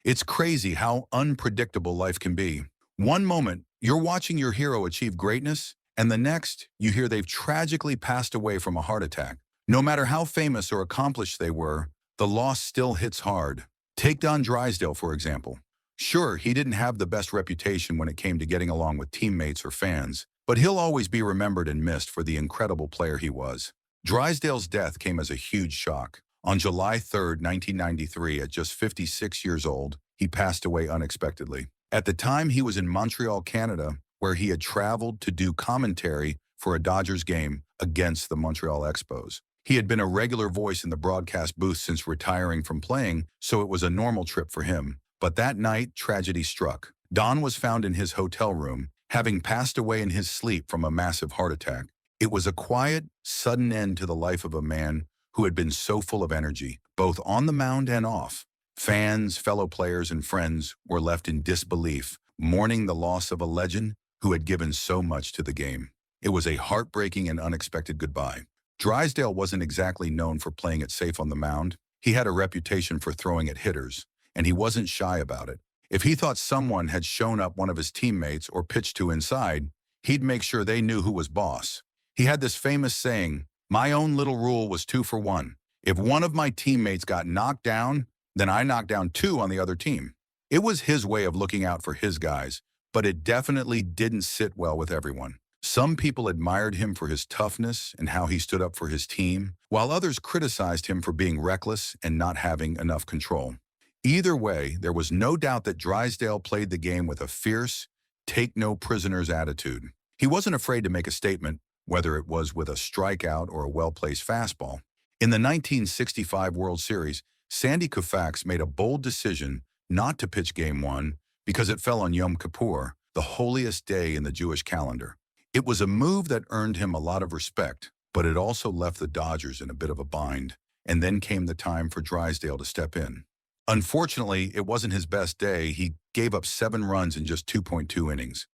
It's crazy how unpredictable life can be. One moment, you're watching your hero achieve greatness, and the next, you hear they've tragically passed away from a heart attack. No matter how famous or accomplished they were, the loss still hits hard. Take Don Drysdale, for example. Sure, he didn't have the best reputation when it came to getting along with teammates or fans, but he'll always be remembered and missed for the incredible player he was. Drysdale's death came as a huge shock. On July 3rd, 1993, at just 56 years old, he passed away unexpectedly. At the time, he was in Montreal, Canada, where he had traveled to do commentary for a Dodgers game against the Montreal Expos. He had been a regular voice in the broadcast booth since retiring from playing, so it was a normal trip for him. But that night, tragedy struck. Don was found in his hotel room, having passed away in his sleep from a massive heart attack. It was a quiet, sudden end to the life of a man who had been so full of energy, both on the mound and off. Fans, fellow players, and friends were left in disbelief, mourning the loss of a legend who had given so much to the game. It was a heartbreaking and unexpected goodbye. Drysdale wasn't exactly known for playing it safe on the mound. He had a reputation for throwing at hitters, and he wasn't shy about it. If he thought someone had shown up one of his teammates or pitched to inside, he'd make sure they knew who was boss. He had this famous saying, "My own little rule was 2 for 1. If one of my teammates got knocked down, then I knocked down 2 on the other team." It was his way of looking out for his guys, but it definitely didn't sit well with everyone. Some people admired him for his toughness and how he stood up for his team, while others criticized him for being reckless and not having enough control. Either way, there was no doubt that Drysdale played the game with a fierce, take-no-prisoners attitude. He wasn't afraid to make a statement, whether it was with a strikeout or a well-placed fastball. In the 1965 World Series, Sandy Koufax made a bold decision not to pitch Game 1 because it fell on Yom Kippur, the holiest day in the Jewish calendar. It was a move that earned him a lot of respect, but it also left the Dodgers in a bit of a bind, and then came the time for Drysdale to step in. Unfortunately, it wasn't his best day. He gave up 7 runs in just 2.2 innings.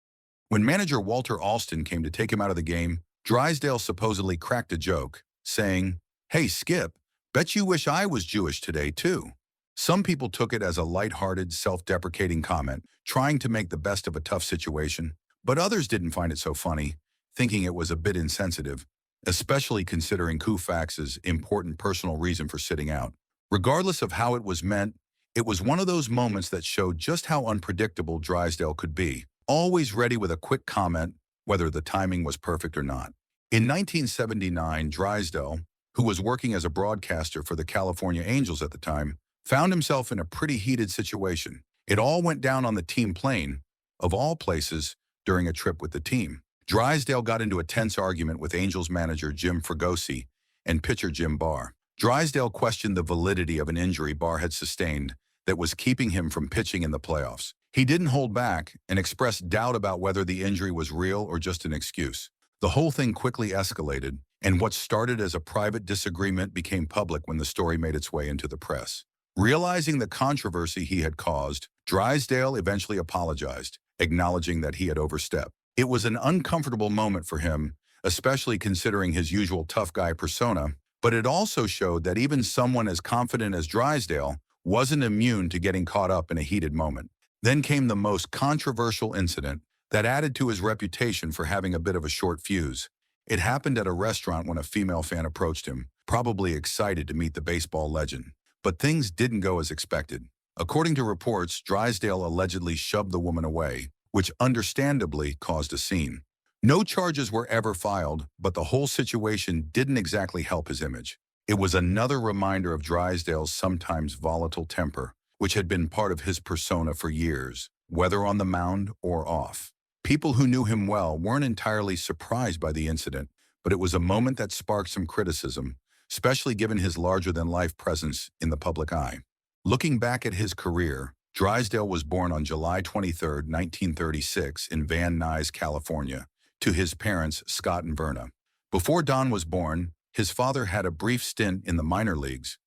When manager Walter Alston came to take him out of the game, Drysdale supposedly cracked a joke, saying, "Hey, Skip, bet you wish I was Jewish today, too." Some people took it as a lighthearted, self-deprecating comment, trying to make the best of a tough situation, but others didn't find it so funny, thinking it was a bit insensitive, especially considering Koufax's important personal reason for sitting out. Regardless of how it was meant, it was one of those moments that showed just how unpredictable Drysdale could be, always ready with a quick comment, whether the timing was perfect or not. In 1979, Drysdale, who was working as a broadcaster for the California Angels at the time, found himself in a pretty heated situation. It all went down on the team plane, of all places, during a trip with the team. Drysdale got into a tense argument with Angels manager Jim Fregosi and pitcher Jim Barr. Drysdale questioned the validity of an injury Barr had sustained that was keeping him from pitching in the playoffs. He didn't hold back and expressed doubt about whether the injury was real or just an excuse. The whole thing quickly escalated, and what started as a private disagreement became public when the story made its way into the press. Realizing the controversy he had caused, Drysdale eventually apologized, acknowledging that he had overstepped. It was an uncomfortable moment for him, especially considering his usual tough guy persona, but it also showed that even someone as confident as Drysdale wasn't immune to getting caught up in a heated moment. Then came the most controversial incident that added to his reputation for having a bit of a short fuse. It happened at a restaurant when a female fan approached him, probably excited to meet the baseball legend. But things didn't go as expected. According to reports, Drysdale allegedly shoved the woman away, which understandably caused a scene. No charges were ever filed, but the whole situation didn't exactly help his image. It was another reminder of Drysdale's sometimes volatile temper, which had been part of his persona for years, whether on the mound or off. People who knew him well weren't entirely surprised by the incident, but it was a moment that sparked some criticism, especially given his larger-than-life presence in the public eye. Looking back at his career, Drysdale was born on July 23, 1936, in Van Nuys, California, to his parents, Scott and Verna. Before Don was born, his father had a brief stint in the minor leagues,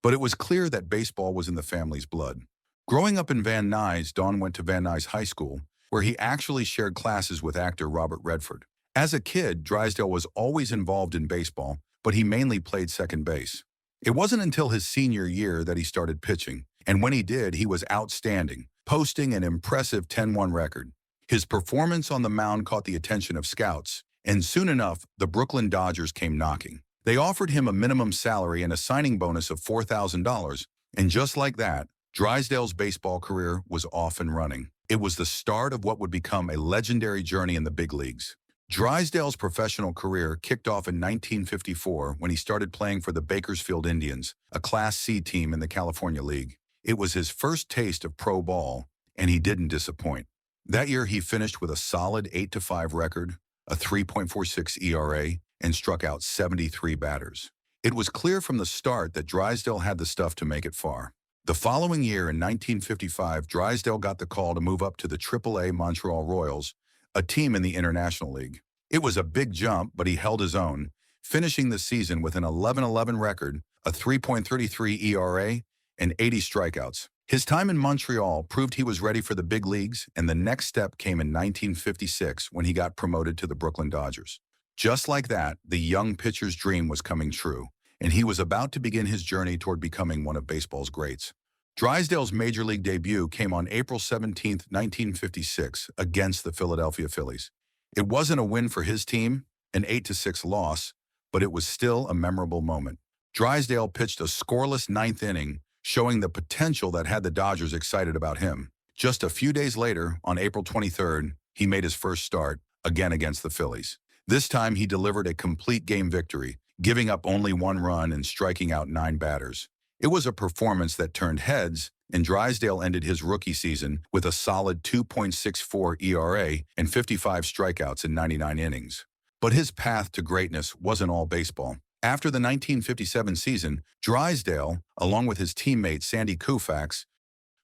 but it was clear that baseball was in the family's blood. Growing up in Van Nuys, Don went to Van Nuys High School, where he actually shared classes with actor Robert Redford. As a kid, Drysdale was always involved in baseball, but he mainly played second base. It wasn't until his senior year that he started pitching. And when he did, he was outstanding, posting an impressive 10-1 record. His performance on the mound caught the attention of scouts, and soon enough, the Brooklyn Dodgers came knocking. They offered him a minimum salary and a signing bonus of $4,000, and just like that, Drysdale's baseball career was off and running. It was the start of what would become a legendary journey in the big leagues. Drysdale's professional career kicked off in 1954 when he started playing for the Bakersfield Indians, a Class C team in the California League. It was his first taste of pro ball, and he didn't disappoint. That year, he finished with a solid 8-5 record, a 3.46 ERA, and struck out 73 batters. It was clear from the start that Drysdale had the stuff to make it far. The following year, in 1955, Drysdale got the call to move up to the AAA Montreal Royals, a team in the International League. It was a big jump, but he held his own, finishing the season with an 11-11 record, a 3.33 ERA, and 80 strikeouts. His time in Montreal proved he was ready for the big leagues, and the next step came in 1956 when he got promoted to the Brooklyn Dodgers. Just like that, the young pitcher's dream was coming true, and he was about to begin his journey toward becoming one of baseball's greats. Drysdale's major league debut came on April 17, 1956, against the Philadelphia Phillies. It wasn't a win for his team, an 8-6 loss, but it was still a memorable moment. Drysdale pitched a scoreless ninth inning, showing the potential that had the Dodgers excited about him. Just a few days later, on April 23rd, he made his first start, again against the Phillies. This time, he delivered a complete game victory, giving up only 1 run and striking out 9 batters. It was a performance that turned heads, and Drysdale ended his rookie season with a solid 2.64 ERA and 55 strikeouts in 99 innings. But his path to greatness wasn't all baseball. After the 1957 season, Drysdale, along with his teammate Sandy Koufax,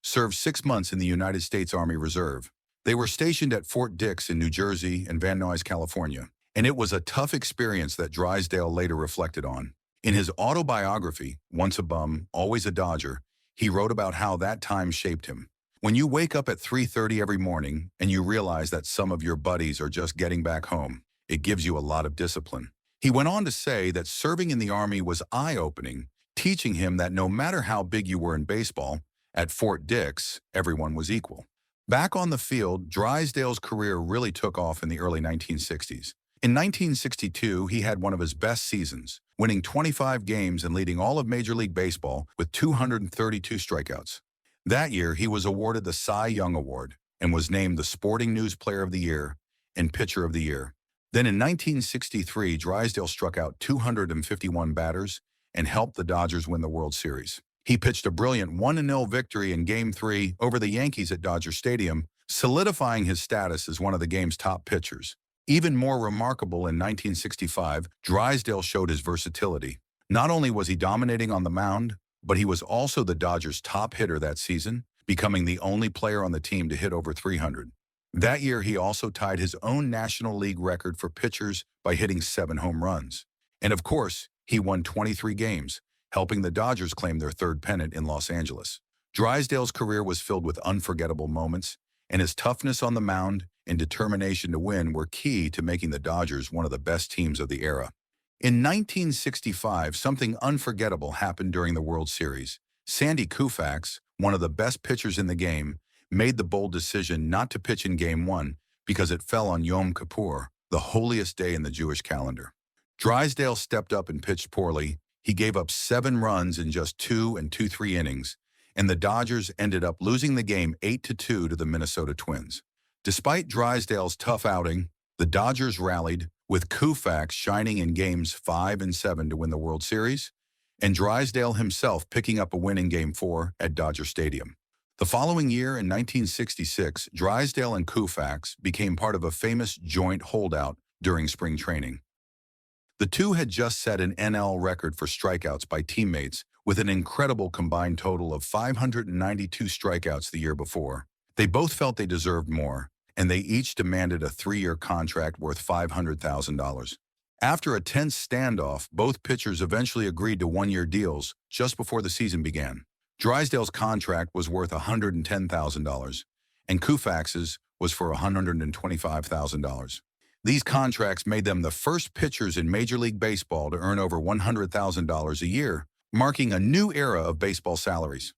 served 6 months in the United States Army Reserve. They were stationed at Fort Dix in New Jersey and Van Nuys, California, and it was a tough experience that Drysdale later reflected on. In his autobiography, Once a Bum, Always a Dodger, he wrote about how that time shaped him. When you wake up at 3:30 every morning and you realize that some of your buddies are just getting back home, it gives you a lot of discipline. He went on to say that serving in the Army was eye-opening, teaching him that no matter how big you were in baseball, at Fort Dix, everyone was equal. Back on the field, Drysdale's career really took off in the early 1960s. In 1962, he had one of his best seasons, winning 25 games and leading all of Major League Baseball with 232 strikeouts. That year, he was awarded the Cy Young Award and was named the Sporting News Player of the Year and Pitcher of the Year. Then in 1963, Drysdale struck out 251 batters and helped the Dodgers win the World Series. He pitched a brilliant 1-0 victory in Game 3 over the Yankees at Dodger Stadium, solidifying his status as one of the game's top pitchers. Even more remarkable, in 1965, Drysdale showed his versatility. Not only was he dominating on the mound, but he was also the Dodgers' top hitter that season, becoming the only player on the team to hit over 300. That year, he also tied his own National League record for pitchers by hitting 7 home runs. And of course, he won 23 games, helping the Dodgers claim their 3rd pennant in Los Angeles. Drysdale's career was filled with unforgettable moments, and his toughness on the mound and determination to win were key to making the Dodgers one of the best teams of the era. In 1965, something unforgettable happened during the World Series. Sandy Koufax, one of the best pitchers in the game, made the bold decision not to pitch in Game 1 because it fell on Yom Kippur, the holiest day in the Jewish calendar. Drysdale stepped up and pitched poorly. He gave up 7 runs in just 2 2/3 innings, and the Dodgers ended up losing the game 8-2 to the Minnesota Twins. Despite Drysdale's tough outing, the Dodgers rallied, with Koufax shining in Games 5 and 7 to win the World Series, and Drysdale himself picking up a win in Game 4 at Dodger Stadium. The following year, in 1966, Drysdale and Koufax became part of a famous joint holdout during spring training. The two had just set an NL record for strikeouts by teammates with an incredible combined total of 592 strikeouts the year before. They both felt they deserved more, and they each demanded a 3-year contract worth $500,000. After a tense standoff, both pitchers eventually agreed to 1-year deals just before the season began. Drysdale's contract was worth $110,000, and Koufax's was for $125,000. These contracts made them the first pitchers in Major League Baseball to earn over $100,000 a year, marking a new era of baseball salaries.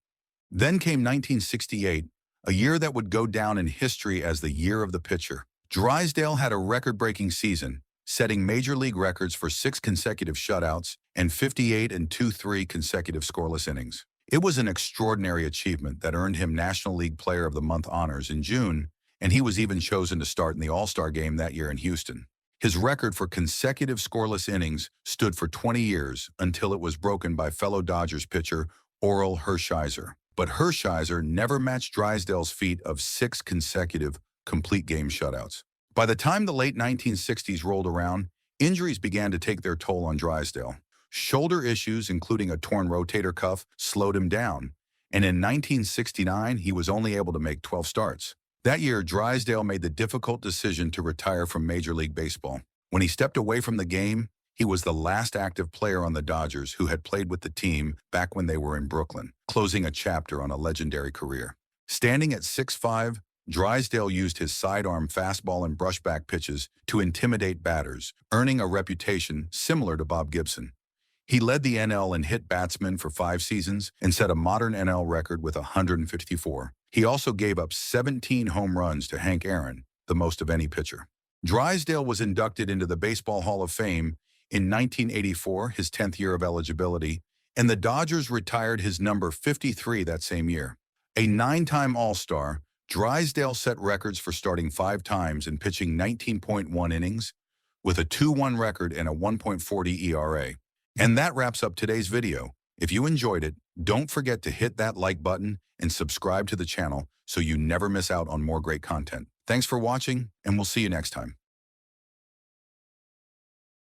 Then came 1968, a year that would go down in history as the year of the pitcher. Drysdale had a record-breaking season, setting major league records for 6 consecutive shutouts and 58 and 2-3 consecutive scoreless innings. It was an extraordinary achievement that earned him National League Player of the Month honors in June, and he was even chosen to start in the All-Star game that year in Houston. His record for consecutive scoreless innings stood for 20 years until it was broken by fellow Dodgers pitcher Orel Hershiser. But Hershiser never matched Drysdale's feat of 6 consecutive complete game shutouts. By the time the late 1960s rolled around, injuries began to take their toll on Drysdale. Shoulder issues, including a torn rotator cuff, slowed him down, and in 1969 he was only able to make 12 starts. That year, Drysdale made the difficult decision to retire from Major League Baseball. When he stepped away from the game, he was the last active player on the Dodgers who had played with the team back when they were in Brooklyn, closing a chapter on a legendary career. Standing at 6'5", Drysdale used his sidearm fastball and brushback pitches to intimidate batters, earning a reputation similar to Bob Gibson. He led the NL in hit batsmen for 5 seasons and set a modern NL record with 154. He also gave up 17 home runs to Hank Aaron, the most of any pitcher. Drysdale was inducted into the Baseball Hall of Fame in 1984, his 10th year of eligibility, and the Dodgers retired his number 53 that same year. A 9-time All-Star, Drysdale set records for starting 5 times and pitching 19.1 innings, with a 2-1 record and a 1.40 ERA. And that wraps up today's video. If you enjoyed it, don't forget to hit that like button and subscribe to the channel so you never miss out on more great content. Thanks for watching, and we'll see you next time.